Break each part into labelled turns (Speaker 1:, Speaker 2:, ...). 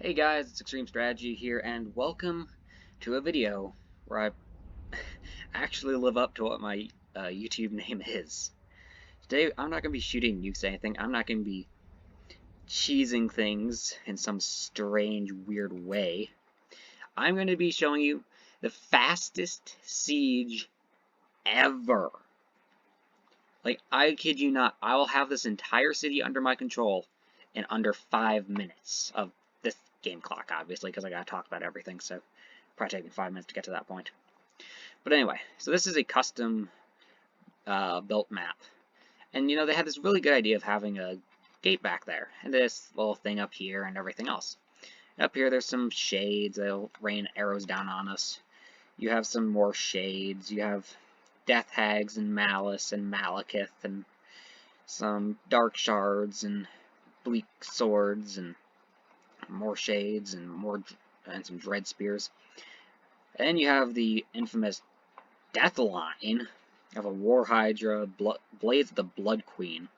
Speaker 1: Hey guys, it's Extreme Strategy here, and welcome to a video where I actually live up to what my YouTube name is. Today, I'm not going to be shooting nukes or anything. I'm not going to be cheesing things in some strange, weird way. I'm going to be showing you the fastest siege ever. Like, I kid you not, I will have this entire city under my control in under 5 minutes of this game clock, obviously, because I gotta talk about everything, so probably take me 5 minutes to get to that point. But anyway, so this is a custom built map. And you know, they had this really good idea of having a gate back there, and this little thing up here and everything else. And up here there's some shades that'll rain arrows down on us. You have some more shades, you have Death Hags and Malice and Malekith and some Dark Shards and Bleak Swords and more shades and some Dread Spears. And you have the infamous Death Line. You have a War Hydra, Blades of the Blood Queen,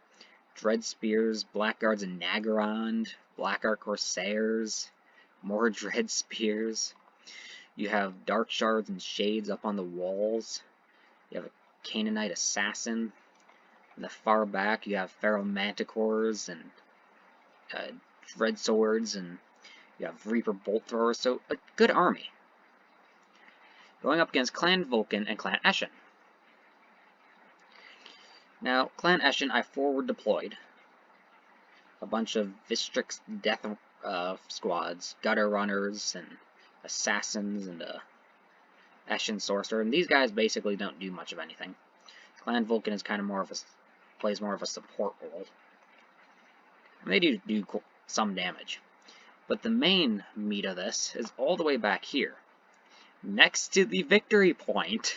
Speaker 1: Dread Spears, Blackguards and Nagarond, Blackguard Corsairs, more Dread Spears. You have Dark Shards and Shades up on the walls. You have a Canaanite Assassin. In the far back, you have Feral Manticores and Dread Swords, and you have Reaper Bolt Throwers, so a good army. Going up against Clan Vulcan and Clan Eshin. Now, Clan Eshin, I forward deployed a bunch of Vistrix Death squads, Gutter Runners, and Assassins, and Eshin Sorcerer, and these guys basically don't do much of anything. Clan Vulcan is kind of plays more of a support role. And they do some damage. But the main meat of this is all the way back here. Next to the victory point,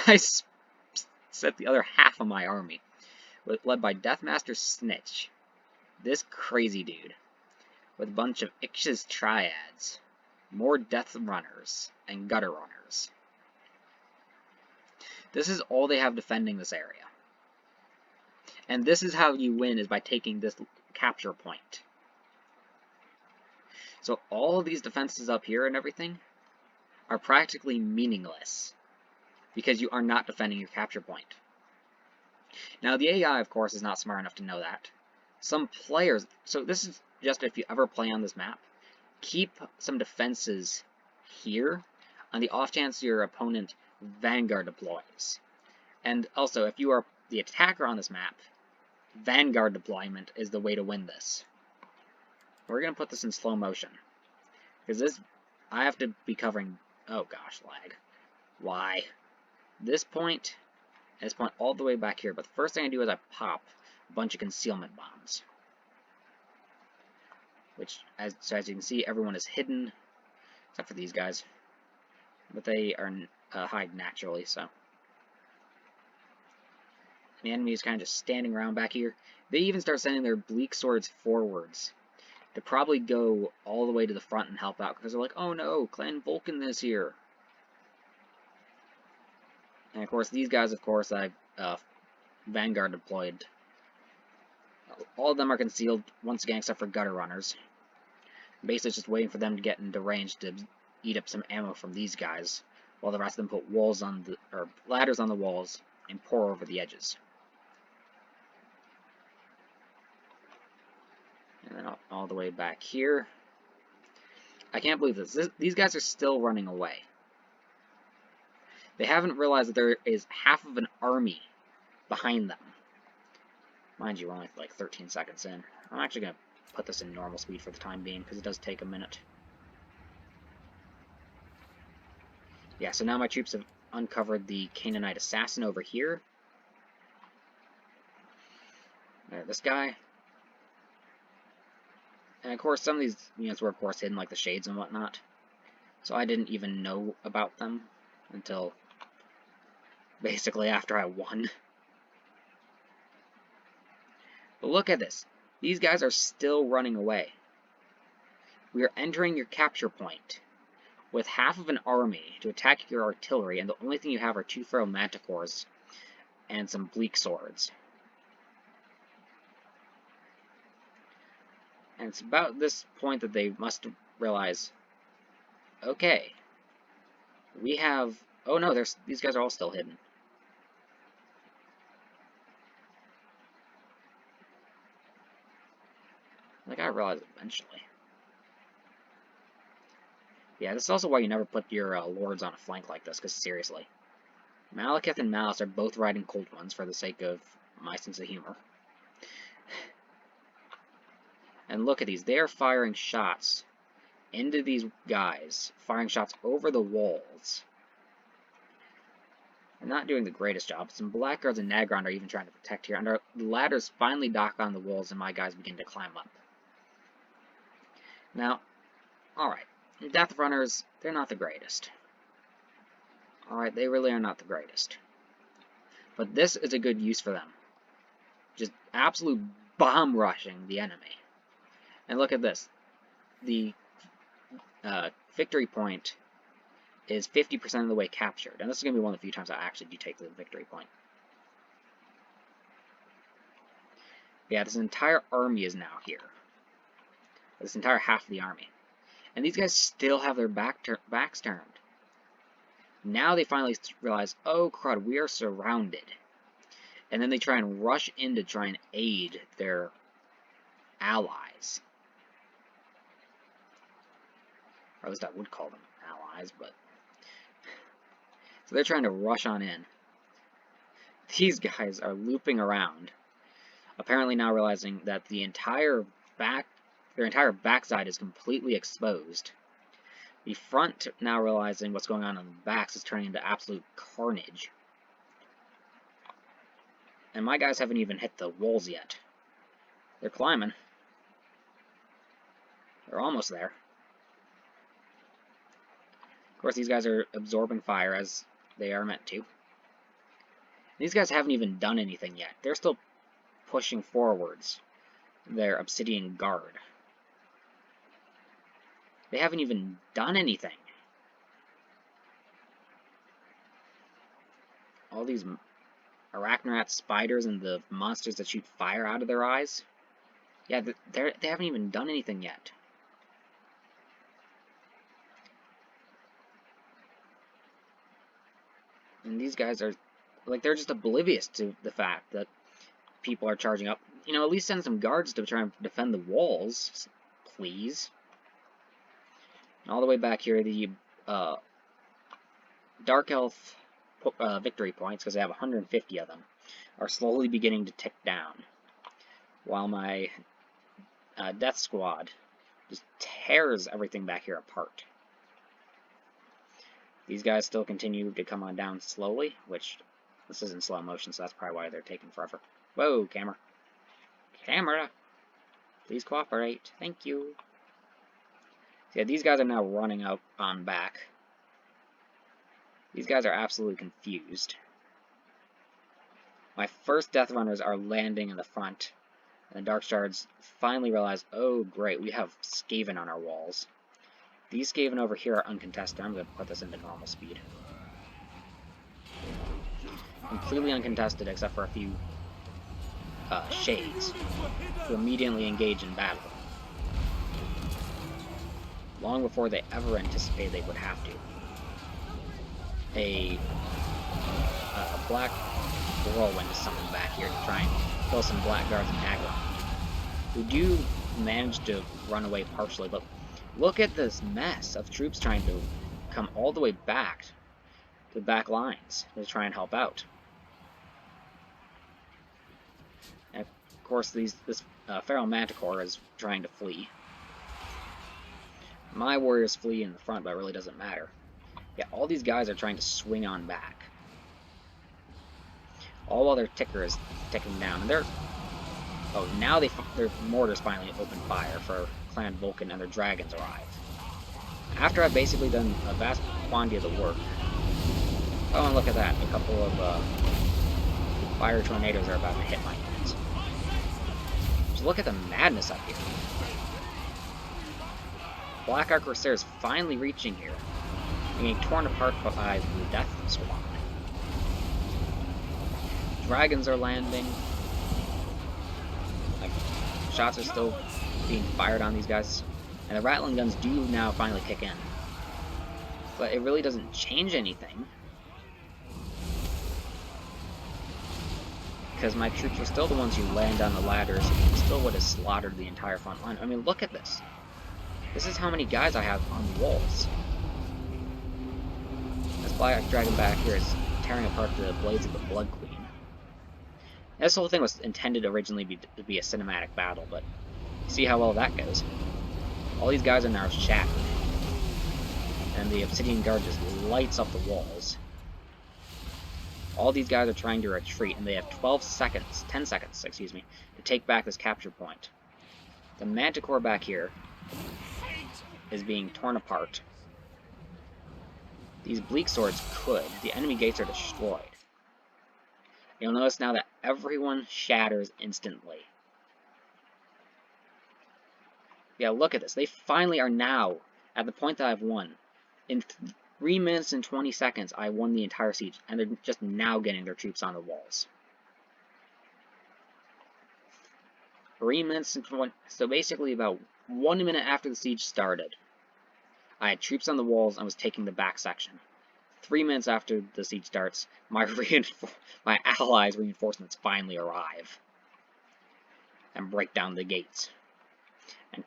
Speaker 1: I set the other half of my army, led by Deathmaster Snitch, this crazy dude, with a bunch of Ix's Triads, more Death Runners, and Gutter Runners. This is all they have defending this area. And this is how you win, is by taking this capture point. So all of these defenses up here and everything are practically meaningless because you are not defending your capture point. Now the AI, of course, is not smart enough to know that. Some players, so this is just if you ever play on this map, keep some defenses here on the off chance your opponent Vanguard deploys. And also, if you are the attacker on this map, Vanguard deployment is the way to win this. We're going to put this in slow motion, because I have to be covering, oh gosh, lag. Why? This point, and this point all the way back here, but the first thing I do is I pop a bunch of concealment bombs. Which, as you can see, everyone is hidden, except for these guys. But they are hide naturally, so. The enemy is kind of just standing around back here. They even start sending their Bleak Swords forwards to probably go all the way to the front and help out, because they're like, oh no, Clan Vulcan is here. And of course, these guys, of course, I Vanguard deployed. All of them are concealed, once again, except for Gutter Runners. Basically, just waiting for them to get into range to eat up some ammo from these guys, while the rest of them put walls on or ladders on the walls and pour over the edges. And then all the way back here. I can't believe this. These guys are still running away. They haven't realized that there is half of an army behind them. Mind you, we're only like 13 seconds in. I'm actually going to put this in normal speed for the time being, because it does take a minute. Yeah, so now my troops have uncovered the Canaanite Assassin over here. This guy. And of course, some of these units were, of course, hidden, like the Shades and whatnot. So I didn't even know about them until basically after I won. But look at this. These guys are still running away. We are entering your capture point with half of an army to attack your artillery, and the only thing you have are 2 Feral Manticores and some Bleak Swords. And it's about this point that they must realize, okay, we have... Oh no, these guys are all still hidden. Like, I realize eventually. Yeah, this is also why you never put your lords on a flank like this, because seriously. Malekith and Malice are both riding Cold Ones for the sake of my sense of humor. And look at these. They are firing shots into these guys. Firing shots over the walls. They're not doing the greatest job. Some Blackguards and Nagron are even trying to protect here. And our ladders finally dock on the walls and my guys begin to climb up. Now, alright. Death Runners, they're not the greatest. Alright, they really are not the greatest. But this is a good use for them. Just absolute bomb rushing the enemy. And look at this. The victory point is 50% of the way captured. And this is going to be one of the few times I actually do take the victory point. Yeah, this entire army is now here. This entire half of the army. And these guys still have their backs turned. Now they finally realize, oh crud, we are surrounded. And then they try and rush in to try and aid their allies. Or at least I would call them allies, but... So they're trying to rush on in. These guys are looping around. Apparently now realizing that their entire backside is completely exposed. The front, now realizing what's going on the backs, is turning into absolute carnage. And my guys haven't even hit the walls yet. They're climbing. They're almost there. Of course, these guys are absorbing fire as they are meant to. These guys haven't even done anything yet. They're still pushing forwards their Obsidian Guard. They haven't even done anything. All these arachnorat spiders and the monsters that shoot fire out of their eyes. Yeah, they haven't even done anything yet. And these guys are, like, they're just oblivious to the fact that people are charging up. You know, at least send some guards to try and defend the walls, please. And all the way back here, the Dark Elf victory points, because they have 150 of them, are slowly beginning to tick down. While my Death Squad just tears everything back here apart. These guys still continue to come on down slowly, which this is in slow motion, so that's probably why they're taking forever. Whoa, camera. Camera! Please cooperate. Thank you. So yeah, these guys are now running up on back. These guys are absolutely confused. My first Death Runners are landing in the front, and the Dark Shards finally realize, oh great, we have Skaven on our walls. These Skaven over here are uncontested. I'm going to put this into normal speed. Completely uncontested except for a few shades who immediately engage in battle. Long before they ever anticipated they would have to. A black whirlwind is summoned back here to try and kill some Blackguards and Nagron, who do manage to run away partially, but look at this mess of troops trying to come all the way back to the back lines to try and help out. And of course, this Feral Manticore is trying to flee. My warriors flee in the front, but it really doesn't matter. Yeah, all these guys are trying to swing on back. All while their ticker is ticking down. And they're... Oh, now their mortars finally open fire for Clan Vulcan and their dragons arrive. After I've basically done a vast quantity of the work. Oh, and look at that. A couple of fire tornadoes are about to hit my units. So look at the madness up here. Black Ark Corsairs finally reaching here, being torn apart by the Death Squad. Dragons are landing. Like, shots are still being fired on these guys. And the rattling guns do now finally kick in. But it really doesn't change anything. Because my troops are still the ones who land on the ladders and still would have slaughtered the entire front line. I mean, look at this. This is how many guys I have on the walls. This Black Dragon back here is tearing apart the blades of the Blood Queen. This whole thing was intended originally to be a cinematic battle, but see how well that goes. All these guys are now shattered. And the Obsidian Guard just lights up the walls. All these guys are trying to retreat, and they have 10 seconds, excuse me, to take back this capture point. The Manticore back here is being torn apart. These Bleak Swords could. The enemy gates are destroyed. You'll notice now that everyone shatters instantly. Yeah, look at this. They finally are now at the point that I've won. In 3 minutes and 20 seconds, I won the entire siege, and they're just now getting their troops on the walls. 3 minutes and 20, so basically about 1 minute after the siege started, I had troops on the walls and was taking the back section. 3 minutes after the siege starts, my allies' reinforcements finally arrive and break down the gates. And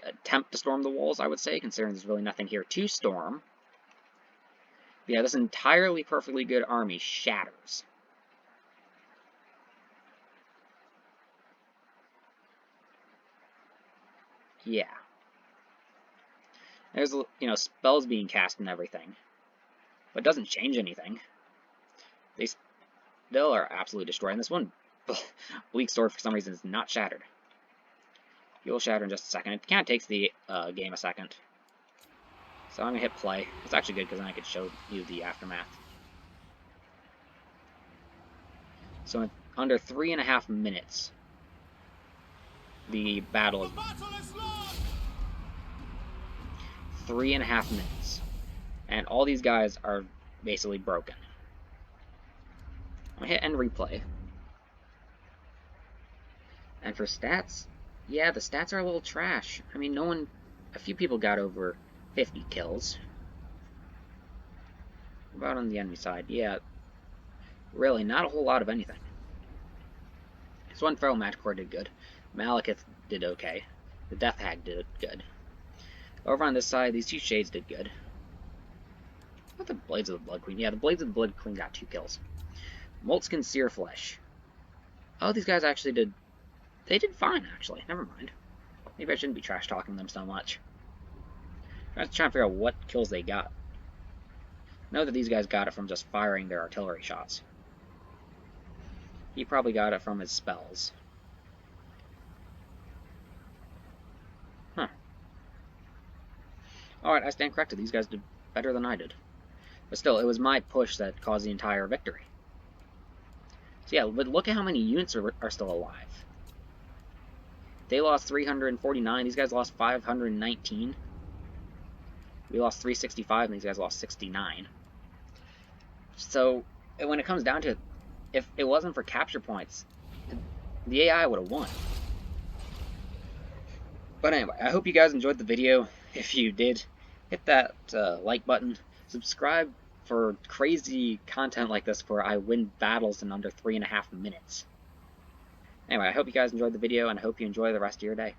Speaker 1: attempt to storm the walls, I would say, considering there's really nothing here to storm. Yeah, this entirely perfectly good army shatters. Yeah. There's, spells being cast and everything. But it doesn't change anything. They still are absolutely destroyed. And this one, Bleak Sword, for some reason, is not shattered. He will shatter in just a second. It kind of takes the game a second. So I'm going to hit play. It's actually good because then I could show you the aftermath. So in under 3.5 minutes, the battle is 3.5 minutes. And all these guys are basically broken. I'm going to hit end replay. And for stats, yeah, the stats are a little trash. I mean, a few people got over 50 kills. About on the enemy side, yeah, really, not a whole lot of anything. This one Feral Manticore did good. Malekith did okay. The Death Hag did good. Over on this side, these two Shades did good. What the Blades of the Blood Queen? Yeah, the Blades of the Blood Queen got 2 kills. Moltskin Searflesh. Oh, these guys actually did... They did fine, actually. Never mind. Maybe I shouldn't be trash-talking them so much. I'm just trying to figure out what kills they got. Know that these guys got it from just firing their artillery shots. He probably got it from his spells. Huh. Alright, I stand corrected. These guys did better than I did. But still, it was my push that caused the entire victory. So yeah, but look at how many units are still alive. They lost 349. These guys lost 519. We lost 365, and these guys lost 69. So, when it comes down to it, if it wasn't for capture points, the AI would have won. But anyway, I hope you guys enjoyed the video. If you did, hit that like button. Subscribe for crazy content like this where I win battles in under 3.5 minutes. Anyway, I hope you guys enjoyed the video, and I hope you enjoy the rest of your day.